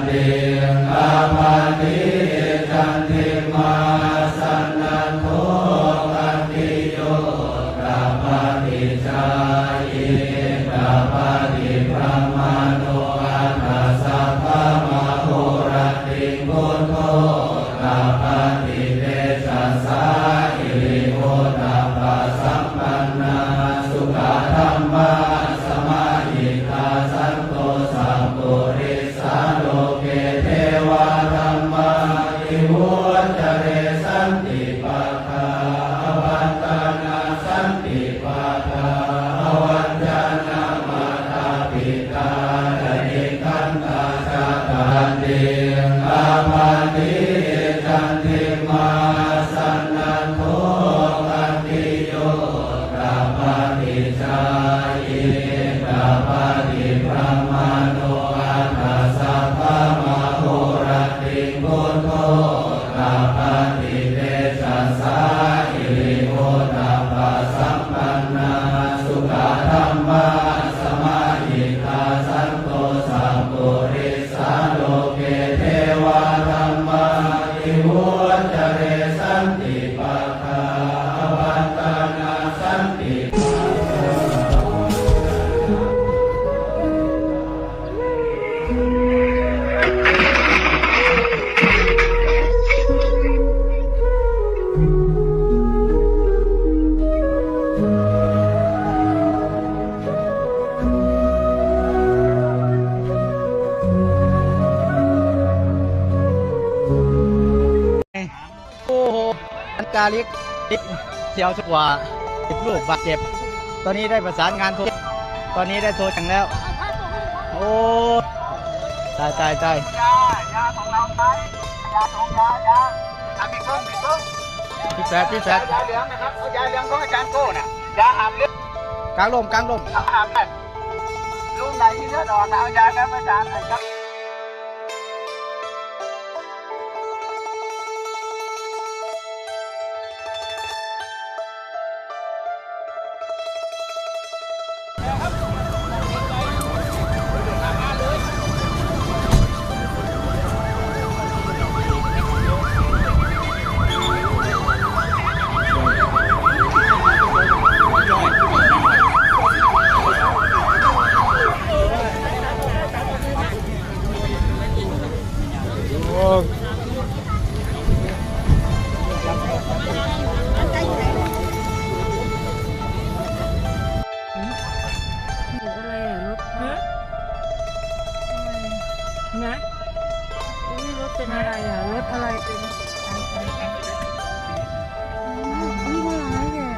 เดอาภานิจันติมาสันนันโทอันติโยตาปาติจายตาปาติพระมาโนอัตถสัพพะมโหระติพุทโธตาปาติเตชัสสะอิริโอตาปะสัมปันนาสุขธัมมาสมาหิตาสันโตสัมปุริสาโลเกเทวาธัมมาอิวุจเรสันติปัฏฐาวันตานาสันติปัฏฐาวันจานามาตาปิตาเดกันตาชาตันเดอาภานิจันติมาสันนันโทอันติโยตาปาติจายตาปาติพระมาโนอัตถสัพพะมโหระติพุทโธตาปาติเตชัสสะอิริโอตาปะสัมปันนาสุขธัมมาสมาหิตาสันโตสัมปุริสาโลเกเทวาธัมมาอิวุจเรสันติปัฏฐาวันตานาสันติโอ้โหอันกาลิกเสียวชักว่า10 ลูกบาดเจ็บตอนนี้ได้ประสานงานโทรตอนนี้ได้โทรจังแล้วโอ้ตายยาของเราไปยาของยาพี่ก้องพี่แฝดยาเหลืองนะครับเอายาเหลืองของอาจารย์โก้น่ะยาหามเลือดกลางลมหามแบบลูกไหนที่เลือดออกเอายาครับอาจารย์ครับนะนี่รถเป็นอะไรอ่ะรถอะไรเป็นนี่ว่าอะไรเนี่ย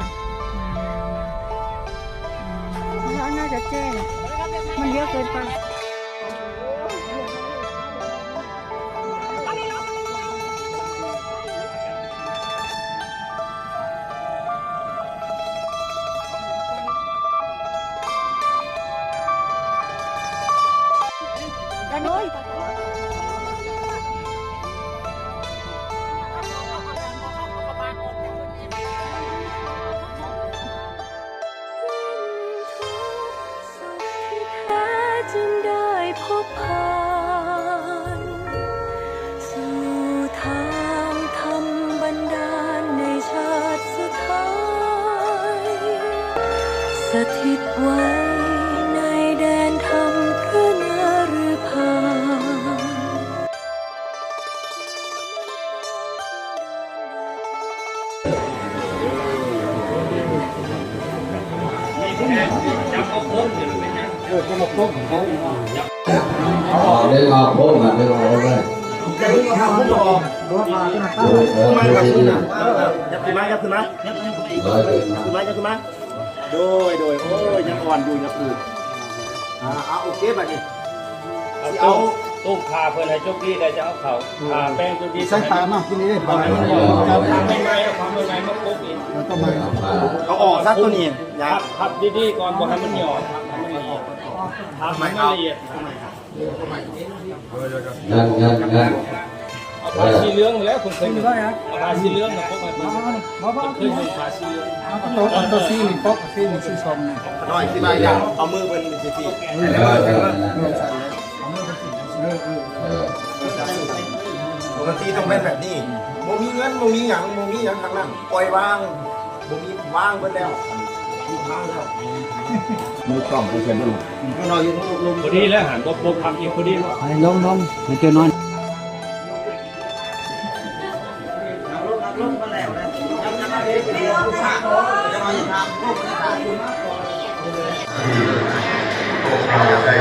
แล้วน่าจะแจ้งมันเยอะเกินไปกันเลยจึงได้พบผ่านสู่ทางธรรมบันดาลในชาติสุดท้ายสถิตไว้ในแดนธรรมพระนฤพานได้รอพบมาได้รอเลยจะรู้ว่าเขาบอกรถมาขึ้นมายับขึ้นมาขึ้นมาโดยโอ้ยยังอ่อนอยู่ยังอืดเอาโอเคแบบนี้เอาตุ้มพาเพื่อนให้จุกดีได้จะเอาเขาพาแป้งจุกดีใส่ตามาที่นี่ได้ปลาทำไม่ไงความไม่ไงมาปุ๊บอีกแล้วก็มาเอาออกซะตัวนี้พับดีๆก่อนบอกให้มันหยอดทำให้ละเอียดงั้นเอาผ้าสีเหลืองแล้วคุณเคยดูผ้าสีเหลืองนะพวกมันเคยดูผ้าสีเหลืองตัวซีนี่ป๊อกซีนี่ซีซอมนี่น้อยที่มาอย่างเอามือเป็นซี ปกติต้องเป็นแบบนี้โมมีเงินโมมีหยังทางนั้นปล่อยวางโมมีวางไปแล้ววางแล้วมือกล้องไปเชิญดูก็นอนอยู่ลม พอดีแล้วหันบ่ทำอีกพอดี ลงมันจะนอน พวกเราได้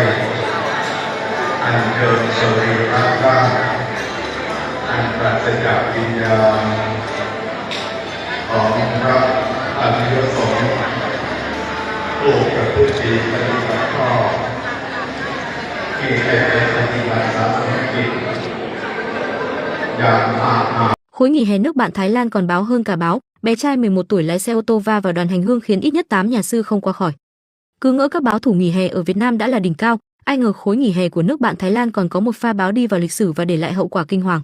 อัญเชิญสรีระร่างอันปราศจากวิญญาณของพระอริยสงฆ์ผู้ประพฤติดีปฏิบัติชอบที่ได้ปฏิบัติศาสนกิจอย่างอาถรรพ์ Khối nghỉ hè nước bạn Thái Lan còn báo hơn cả báo, bé trai 11 tuổi lái xe ô tô va vào đoàn hành hương khiến ít nhất 8 nhà sư không qua khỏi. Cứ ngỡ các báo thủ nghỉ hè ở Việt Nam đã là đỉnh cao, ai ngờ khối nghỉ hè của nước bạn Thái Lan còn có một pha báo đi vào lịch sử và để lại hậu quả kinh hoàng.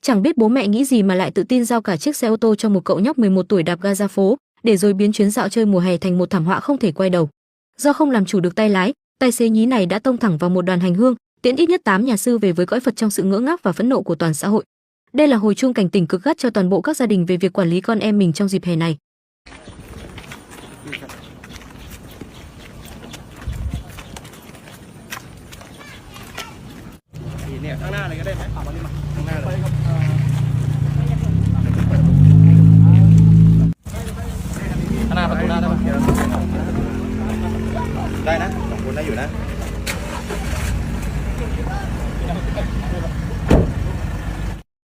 Chẳng biết bố mẹ nghĩ gì mà lại tự tin giao cả chiếc xe ô tô cho một cậu nhóc 11 tuổi đạp ga ra phố, để rồi biến chuyến dạo chơi mùa hè thành một thảm họa không thể quay đầu. Do không làm chủ được tay lái, tài xế nhí này đã tông thẳng vào một đoàn hành hương, tiễn ít nhất 8 nhà sư về với cõi Phật trong sự ngỡ ngác và phẫn nộ của toàn xã hội. Đây là hồi chuông cảnh tỉnh cực gắt cho toàn bộ các gia đình về việc quản lý con em mình trong dịp hè này. เนี่ยข้างหน้าเลยก็ได้ไหมขับมานี่มา